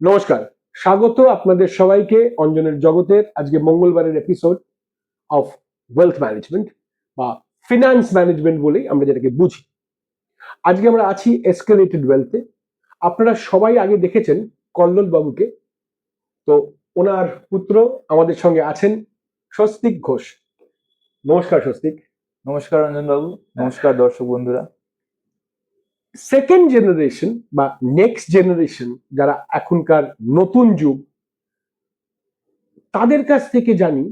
নমস্কার, স্বাগত আপনাদের সবাইকে অঞ্জনের জগতের আজকে মঙ্গলবারের এপিসোড অফ ওয়েলথ ম্যানেজমেন্ট বা ফিনান্স ম্যানেজমেন্ট বলেই আমরা যেটাকে বুঝি। আজকে আমরা আছি এসকেলেটেড ওয়েলথে। আপনারা সবাই আগে দেখেছেন কল্লোল বাবুকে, তো ওনার পুত্র আমাদের সঙ্গে আছেন স্বস্তিক ঘোষ। নমস্কার স্বস্তিক। নমস্কার রঞ্জন বাবু, নমস্কার দর্শক বন্ধুরা। সেকেন্ড জেনারেশন বা নেক্সট জেনারেশন যারা এখনকার নতুন যুগ, তাদের কাছ থেকে জানি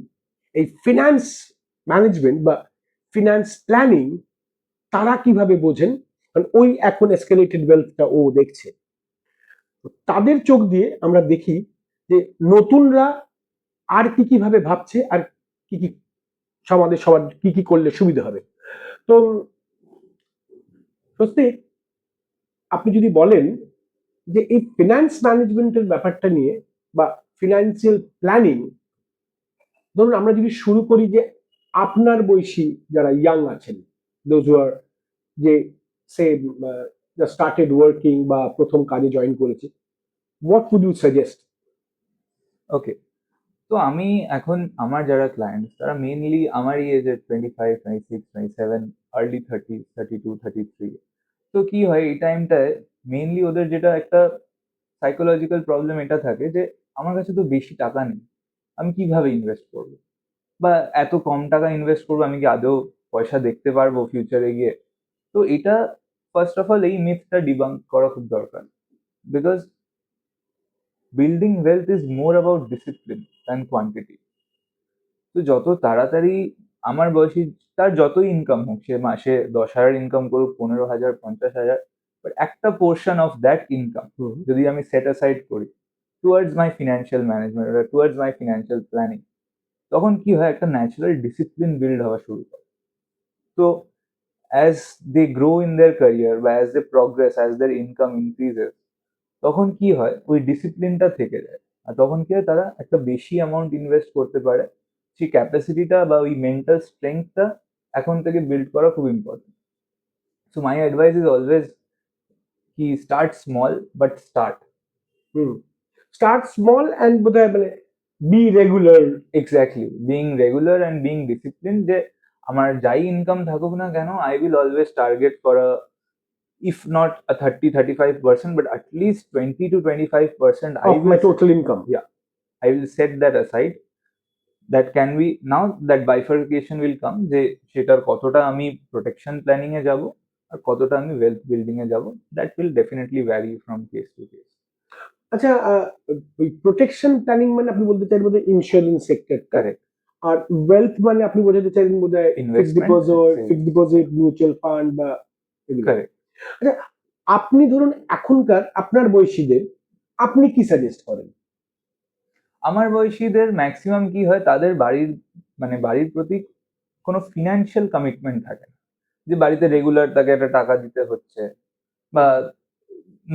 এই ফিনান্স ম্যানেজমেন্ট বা ফিনান্স প্ল্যানিং তারা কিভাবে বোঝেন, কারণ ওই এখন এসকেলেটেড ওয়েলথটা ও দেখছে। তাদের চোখ দিয়ে আমরা দেখি যে নতুনরা আর কি কিভাবে ভাবছে আর কি কি সমাজে সবার কি কি করলে সুবিধা হবে। তো সত্যি আপনি যদি বলেন যে এই ফিনান্স ম্যানেজমেন্টের ব্যাপারটা নিয়ে বা ফিনান্সিয়াল প্ল্যানিং, ধরুন আমরা যদি শুরু করি যে আপনার বয়সী যারা ইয়াং আছেন, দোজ হু আর যে সে স্টার্টেড ওয়ার্কিং বা প্রথম কাজে জয়েন করেছে, হোয়াট উড ইউ সাজেস্ট? ওকে, তো আমি এখন আমার যারা ক্লায়েন্ট তারা মেইনলি আমার এই এজের 25, 26, 27, আর্লি 30, 32, 33। তো কি হয় এই টাইমটায় মেইনলি ওদের যেটা একটা সাইকোলজিক্যাল প্রবলেম এটা থাকে যে আমার কাছে তো বেশি টাকা নেই, আমি কিভাবে ইনভেস্ট করবো, বা এত কম টাকা ইনভেস্ট করবো, আমি কি আদৌ পয়সা দেখতে পারবো ফিউচারে গিয়ে। তো এটা ফার্স্ট অফ অল এই মিথটা ডিবাঙ্ক করা খুব দরকার, because building wealth is more about discipline than quantity. তো যত তাড়াতাড়ি আমার বয়সী, তার যতই ইনকাম হোক, সে মাসে 10,000 ইনকাম করুক, 15,000, 50,000, বাট একটা পোর্শন অফ দ্যাট ইনকাম যদি আমি সেট অ্যাসাইড করি টুয়ার্ডস মাই ফিনান্সিয়াল ম্যানেজমেন্ট, টুয়ার্ডস মাই ফিনান্সিয়াল প্ল্যানিং, তখন কি হয় একটা ন্যাচারাল ডিসিপ্লিন বিল্ড হওয়া শুরু করে। তো as they grow in their career বা as they progress, as their income increases, তখন কি হয় ওই ডিসিপ্লিনটা থেকে যায়। আর তখন কি হয় তারা একটা বেশি অ্যামাউন্ট ইনভেস্ট করতে পারে। সেই ক্যাপাসিটিটা বা ওই মেন্টাল স্ট্রেংথটা এখন থেকে বিল্ড করা খুব important. So my advice is always কি start small but start. Start small and বোধহয় মানে be regular. Exactly, being regular and being discipline, যে আমার যাই ইনকাম থাকুক না কেন, I will always target for a, if not a 30-35%, but at least 20 to 25% I of will my total income. yeah, I will set that aside. That can be, now that bifurcation will come, যে সেটার কতটা আমি protection planning এ যাব আর কতটা আমি wealth building এ যাব, that will definitely vary from case to case. আচ্ছা, ওই প্রোটেকশন প্ল্যানিং মানে আপনি বলতে চাইছেন বোধহয় ইন্স্যুরেন্স সেক্টর, Correct. আর ওয়েলথ মানে আপনি বোঝাতে চাইছেন বোধহয় Investment, fixed deposit, mutual fund বা এগুলো। correct. আচ্ছা, আপনি ধরুন এখনকার আপনার বয়সীদের আপনি কি সাজেস্ট করেন? আমার বয়সীদের ম্যাক্সিমাম কি হয়, তাদের বাড়ির মানে বাড়ির প্রতি কোনো ফিনান্সিয়াল কমিটমেন্ট থাকে না, যে বাড়িতে রেগুলার তাকে একটা টাকা দিতে হচ্ছে, বা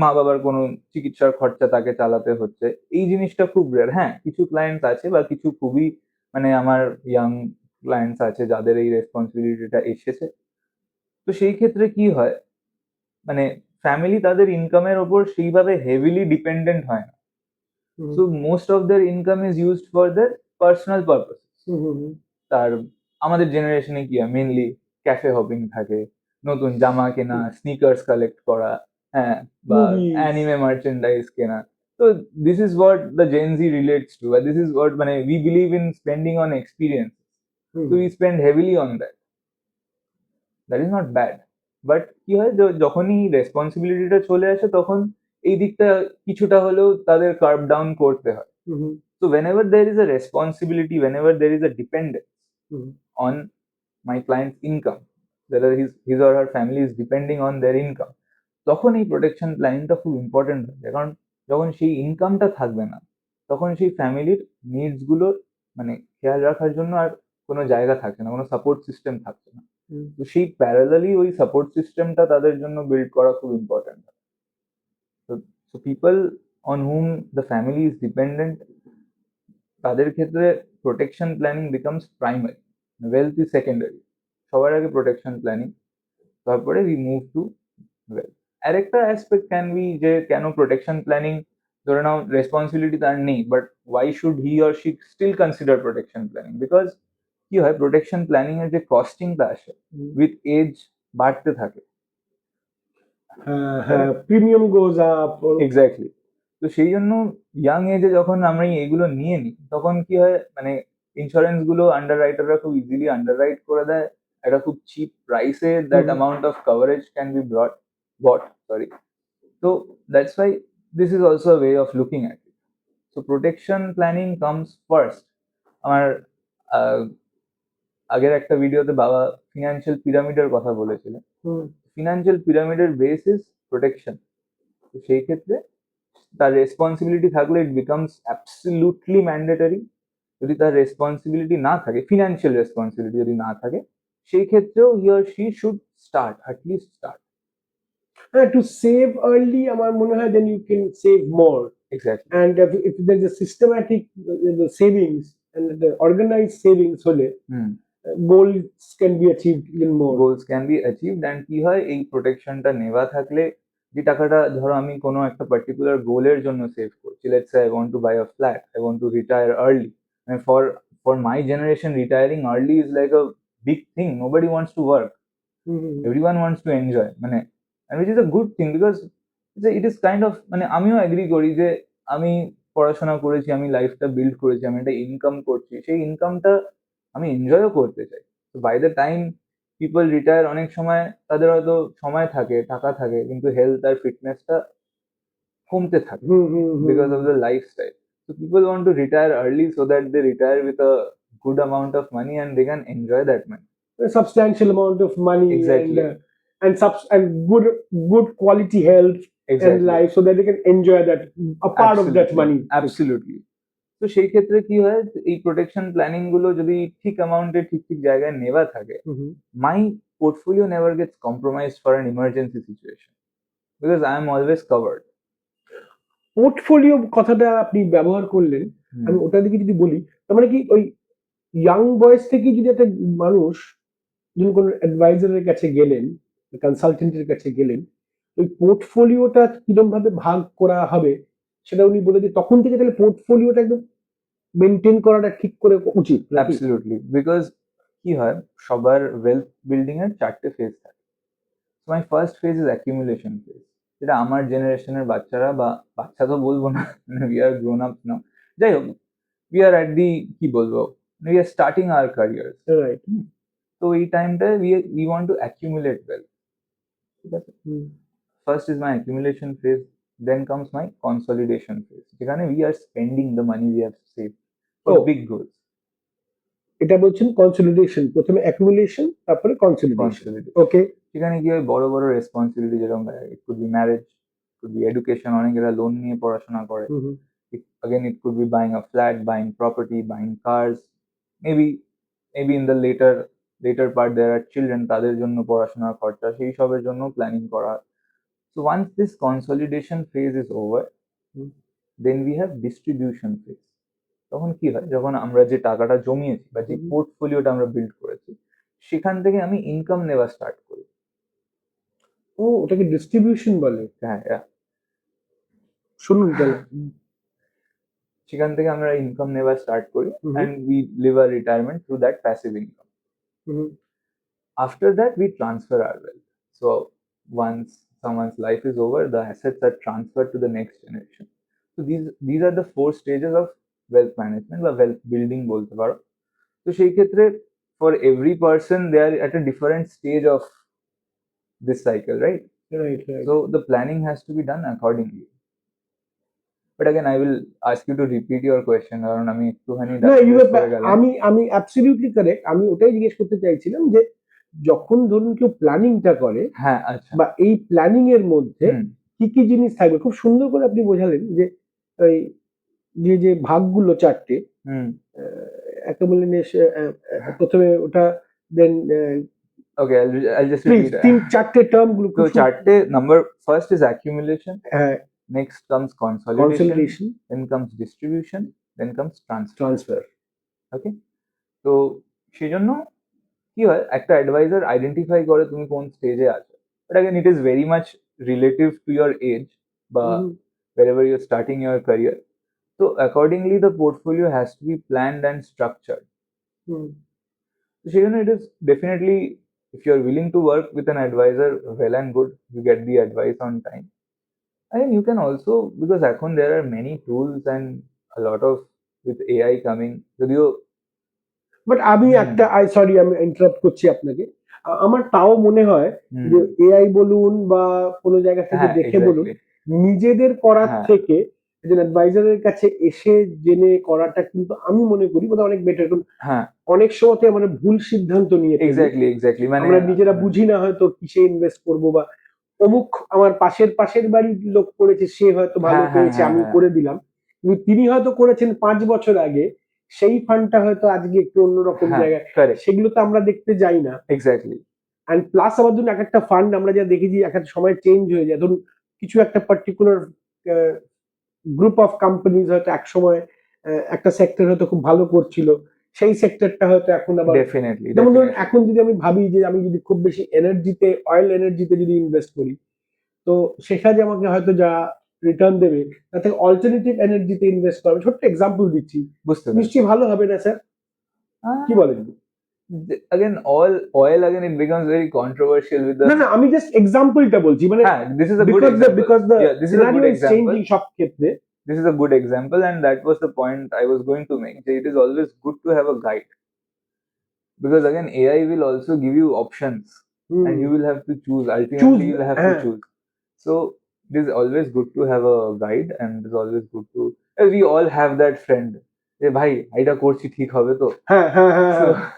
মা বাবার কোনো চিকিৎসার খরচা তাকে চালাতে হচ্ছে। এই জিনিসটা খুব রেয়ার। হ্যাঁ, কিছু ক্লায়েন্টস আছে বা কিছু খুবই মানে আমার ইয়াং ক্লায়েন্টস আছে যাদের এই রেসপন্সিবিলিটিটা এসেছে। তো সেই ক্ষেত্রে কি হয়, মানে ফ্যামিলি তাদের ইনকামের ওপর সেইভাবে হেভিলি ডিপেন্ডেন্ট হয় না। So most of their income is used for their personal purpose. তার আমাদের জেনারেশনে কি হয়, মেনলি ক্যাফে হপিং থাকে, নতুন জামা কেনা, স্নিকার্স কালেক্ট করা, হ্যাঁ, বা অ্যানিমে মার্চেন্ডাইজ কেনা। তো this is what the Gen Z relates to, বা দিস ইজ হোয়াট, মানে we believe in spending on experience, so we spend heavily on that. That is not bad, but কি হয় যখনই রেসপন্সিবিলিটিটা চলে আসে তখন এই দিকটা কিছুটা হলেও তাদের কার্ভ ডাউন করতে হয়। So whenever there is a responsibility, whenever there is a dependence on my client's income, whether his or her family is depending on their income, তখন এই প্রোটেকশন প্ল্যানিংটা খুব ইম্পর্টেন্ট হয়ে যায়। কারণ যখন সেই ইনকামটা থাকবে না, তখন সেই ফ্যামিলির নিডস গুলোর মানে খেয়াল রাখার জন্য আর কোনো জায়গা থাকে না, কোনো সাপোর্ট সিস্টেম থাকছে না। তো সেই প্যারালালি ওই সাপোর্ট সিস্টেমটা তাদের জন্য বিল্ড করা খুব important. So people on whom the family is dependent, তাদের ক্ষেত্রে protection planning becomes primary, wealth is secondary. সবার আগে প্রোটেকশন প্ল্যানিং, তারপরে উই মুভ টু ওয়েলথ। আরেকটা অ্যাসপেক্ট ক্যান বি যে কেন প্রোটেকশন প্ল্যানিং ধরে নাও রেসপন্সিবিলিটি তার নেই, but why should he or she still consider protection planning? Because কি হয়, প্রোটেকশন প্ল্যানিং এর যে কস্টিংটা আসে উইথ এজ বাড়তে থাকে। হ্যাঁ, প্রিমিয়াম গোজ আপ। এক্স্যাক্টলি। তো সেই জন্য ইয়াং এজে যখন আমরা এইগুলো নিয়ে নিই, তখন কি হয়, মানে ইন্স্যুরেন্স গুলো আন্ডার রাইটাররা খুব ইজিলি আন্ডার রাইট করে দেয় একটা খুব cheap price, that amount of coverage can be bought, sorry. So that's why this is also a way of looking at it. So protection planning comes first. আমার আগের একটা ভিডিওতে বাবা ফিনান্সিয়াল পিরামিডের কথা বলেছিলেন। ফিনান্সিয়াল পিরামিডের বেস ইজ প্রোটেকশন। তো সেই ক্ষেত্রে তার রেসপন্সিবিলিটি থাকলে ইট বিকামস অ্যাবসলিউটলি ম্যান্ডেটরি। যদি তার রেসপন্সিবিলিটি না থাকে, ফিনান্সিয়াল রেসপন্সিবিলিটি যদি না থাকে, সেই ক্ষেত্রেও he or she should start, at least start. হ্যাঁ, টু সেভ আর্লি আমার মনে হয় then you can save more. Exactly. And if there's a systematic savings and the organized savings হলে goals can be achieved even more. Goals can be achieved. And কি হয়, এই প্রোটেকশনটা নেওয়া থাকলে যে টাকাটা, ধরো আমি কোনো একটা পার্টিকুলার গোলের জন্য সেভ করছি, let's say I want to buy a flat, I want to retire early. মানে for my generation retiring early is like a big thing, nobody wants to work, everyone wants to enjoy, মানে which is a good thing because it is kind of, মানে আমিও agri করি যে আমি পড়াশোনা করেছি, আমি লাইফটা বিল্ড করেছি, আমি একটা ইনকাম করছি, সেই ইনকামটা আমি এনজয়ও করতে চাই। তো by the time people retire, অনেক সময় তাদের হয়তো সময় থাকে, টাকা থাকে, কিন্তু হেলথ আর ফিটনেসটা কমতে থাকে because of the lifestyle. So people want to retire early so that they retire with a good amount of money and they can enjoy that money. A substantial amount of money. Exactly. And good quality health and Exactly. life so that they can enjoy that, a part of that money. Absolutely. তো সেই ক্ষেত্রে কি হয়, এই protection planning গুলো যদি ঠিক অ্যামাউন্টে ঠিক ঠিক জায়গায় নেওয়া থাকে, my portfolio never gets compromised for an emergency situation because I am always covered. Portfolio কথাটা আপনি ব্যবহার করলেন, আমি ওটা দিকে যদি বলি, তার মানে কি ওই ইয়াং বয়স থেকে যদি একটা মানুষ যখন কোনো অ্যাডভাইজারের কাছে গেলেন, কনসালটেন্টের কাছে গেলেন, ওই পোর্টফোলিওটা কিরকম ভাবে ভাগ করা হবে সেটা উনি বলে দিয়ে তখন থেকে তাহলে পোর্টফোলিওটা একদম মেনটেন করাটা ঠিক করে উচিত। অ্যাবসলিউটলি, বিকজ কি হয়, সবার ওয়েলথ বিল্ডিং এর 4টে ফেজ থাকে। My first phase is accumulation phase, যেটা আমার জেনারেশনের বাচ্চারা, বা বাচ্চা তো বলবো না, we are grown up now, যাই হোক, উই আর অ্যাট দি, কি বলবো, we are starting our career, right. তো এই টাইমটায় we want to accumulate wealth, ঠিক আছে। First is my accumulation phase, then comes my consolidation phase, যেখানে we are spending the money we have saved for big goals. এটা বলছেন consolidation, প্রথমে accumulation তারপরে কনসলিডেশন। ওকে। সেখানে কি হয়, বড় বড় রেসপন্সিবিলিটি, যেরকম it could be marriage, could be education, অনেকেরা লোন নিয়ে পড়াশোনা করে, again it could be buying a flat, buying property, buying cars, maybe in the later part there are children, তাদের জন্য পড়াশোনার খরচা, সেই সবের জন্য প্ল্যানিং করা। So once this consolidation phase is over, then we have distribution phase. তখন কি হয়, যখন আমরা যে টাকাটা জমিয়েছি বা যে পোর্টফোলিওটা আমরা বিল্ড করেছি, সেখান থেকে আমি ইনকাম নেওয়া স্টার্ট করি। ও, ওটাকে ডিস্ট্রিবিউশন বলে। হ্যাঁ, শুনুন তাহলে। সেখান থেকে আমরা ইনকাম নেওয়া স্টার্ট করি and we live our retirement through that passive income. After that we transfer our wealth. So once someone's life is over, the assets are transferred to the next generation. So these are the 4 stages of wealth management বা wealth building বলতে পারো। তো সেই ক্ষেত্রে for every person they are at a different stage of this cycle, right? Right. So the planning has to be done accordingly. But again, I will ask you to repeat your question, কারণ আমি একটুখানি আমি absolutely correct. আমি ওটাই জিজ্ঞেস করতে চাইছিলাম যে যখন ধরুন কেউ প্ল্যানিংটা করে, হ্যাঁ, আচ্ছা, বা এই প্ল্যানিং এর মধ্যে কি কি জিনিস থাকবে, খুব সুন্দর করে আপনি বোঝালেন যে ওই যে ভাগগুলো 4টে, প্রথমে ওটা, then okay, I'll just repeat. 4টে টার্ম গুলো। So 4টে number, first is accumulation, next comes consolidation, then comes distribution, then comes transfer. Okay, তো সেই জন্য কি হয়, একটা অ্যাডভাইজার আইডেন্টিফাই করে তুমি কোন স্টেজে আছো, but again it is very much relative to your age বা wherever you're starting your career. So accordingly, the portfolio has to be planned and structured. Hmm. So it is definitely, if you're willing to work with an advisor, well and good, you get the advice on time. And you can also, because এখন there are many tools and a lot of with AI coming, যদিও but আমি হুম। একটা sorry আমি interrupt করছি আপনাকে, আমার তাও মনে হয় যে হুম, এআই বলুন বা কোনো জায়গা থেকে হ্যাঁ দেখে বলুন, এক্স্যাক্টলি, নিজেদের করার হ্যাঁ থেকে একজন অ্যাডভাইজারের কাছে এসে জেনে করাটা কিন্তু আমি মনে করি বোধহয় অনেক বেটার। কারণ হ্যাঁ অনেক সময়তে আমরা ভুল সিদ্ধান্ত নিয়ে ফেলি, এক্স্যাক্টলি মানে আমরা নিজেরা বুঝি না হয়তো কিসে ইনভেস্ট করবো, বা অমুক আমার পাশের বাড়ির লোক করেছে, সে হয়তো ভালো হ্যাঁ হ্যাঁ পেয়েছে, হ্যাঁ আমি হ্যাঁ করে দিলাম, কিন্তু তিনি হয়তো করেছেন 5 বছর আগে, সেই ফান্ডটা হয়তো আজকে একটু অন্যরকম হ্যাঁ জায়গায়, কারেক্ট সেগুলো তো আমরা দেখতে যাই না। এক্স্যাক্টলি অ্যান্ড প্লাস আমার জন্য এক একটা ফান্ড আমরা যা দেখেছি এক একটা সময় চেঞ্জ হয়ে যায়। ধরুন কিছু একটা পার্টিকুলার গ্রুপ অফ কোম্পানিজ হয়তো এক সময় একটা সেক্টর হয়তো খুব ভালো করছিল, সেই সেক্টরটা হয়তো এখন আবার, ডেফিনেটলি যেমন ধরুন ডেফিনেটলি এখন যদি আমি ভাবি যে আমি যদি খুব বেশি এনার্জিতে, অয়েল এনার্জিতে যদি ইনভেস্ট করি, তো সেখানে আমাকে হয়তো যা রিটার্ন দেবে তাতে অল্টারনেটিভ এনার্জিতে ইনভেস্ট করবে। ছোট্ট এক্সাম্পল দিচ্ছি, বুঝতে পেরেছি নিশ্চয়ই ভালো হবে না স্যার, কি বলেন? again all oil again it becomes very controversial with না the না, আমি জাস্ট এক্সাম্পলটা বলছি, মানে হ্যাঁ this is a good because example, the yeah this is a scenario good is example, changing সব ক্ষেত্রে। this is a good example and that was the point I was going to make. It is always good to have a guide, because again AI will also give you options and you will have to choose, choose, ultimately you'll have to হ্যাঁ choose. So it is always good to have a guide and it is always good to, we all have that friend যে ভাই এটা করছি ঠিক হবে তো, হ্যাঁ হ্যাঁ হ্যাঁ so হ্যাঁ,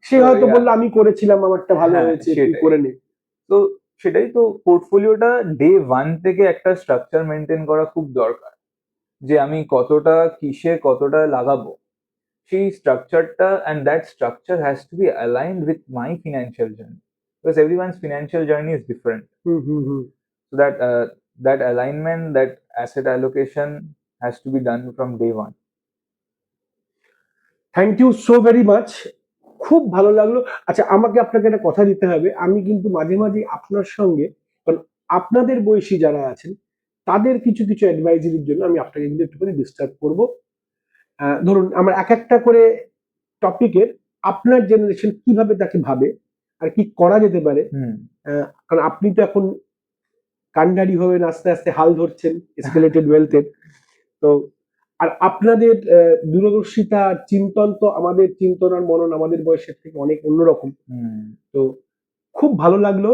সে so হয়তো yeah বললো আমি করেছিলাম, আমারটা ভালো হ্যাঁ হয়েছে, তুই সেটাই, করে নে। তো সেটাই তো পোর্টফোলিওটা ডে ওয়ান থেকে একটা স্ট্রাকচার মেনটেন করা খুব দরকার, যে আমি কতটা কিসে কতটা লাগাবো, সেই স্ট্রাকচারটা, and that structure has to be aligned with my financial journey, because everyone's financial journey is different, hmm hmm hmm. so that alignment, that asset allocation has to be done from day one. Thank you so very much, খুব ভালো লাগলো। আচ্ছা আমাকে আপনাকে একটা কথা দিতে হবে, আমি কিন্তু মাঝে মাঝে আপনার সঙ্গে, কারণ আপনাদের বয়সী যারা আছেন তাদের কিছু কিছু অ্যাডভাইজারির জন্য আমি আপনাকে কিন্তু একটুখানি ডিস্টার্ব করবো। ধরুন আমরা এক একটা করে টপিকের আপনার জেনারেশন কিভাবে তাকে ভাবে আর কি করা যেতে পারে, হুম কারণ আপনি তো এখন কান্ডারি হবেন, আস্তে আস্তে হাল ধরছেন এসকেলেটেড ওয়েলথের। তো আর আপনাদের দূরদর্শিতা আর চিন্তন তো আমাদের চিন্তন আর মনন আমাদের বয়সের থেকে অনেক অন্যরকম। হুম তো খুব ভালো লাগলো,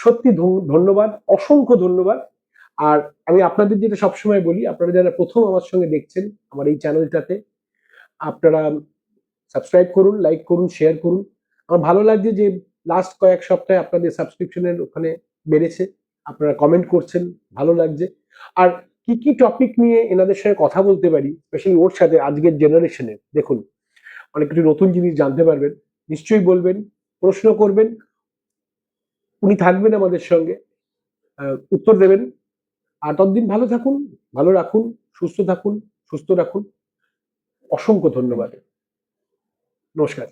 সত্যি ধন্যবাদ, অসংখ্য ধন্যবাদ। আর আমি আপনাদের যেটা সবসময় বলি, আপনারা যারা প্রথম আমার সঙ্গে দেখছেন আমার এই চ্যানেলটাতে, আপনারা সাবস্ক্রাইব করুন, লাইক করুন, শেয়ার করুন। আমার ভালো লাগছে যে লাস্ট কয়েক সপ্তাহে আপনাদের সাবস্ক্রিপশনের ওখানে বেড়েছে, আপনারা কমেন্ট করছেন, ভালো লাগছে। আর কি কি টপিক নিয়ে এনাদের সঙ্গে কথা বলতে পারি, স্পেশালি ওর সাথে আজকের জেনারেশনের, দেখুন অনেক কিছু নতুন জিনিস জানতে পারবেন, নিশ্চয়ই বলবেন, প্রশ্ন করবেন, উনি থাকবেন আমাদের সঙ্গে, উত্তর দেবেন। আর ততদিন ভালো থাকুন, ভালো রাখুন, সুস্থ থাকুন, সুস্থ রাখুন। অসংখ্য ধন্যবাদ, নমস্কার।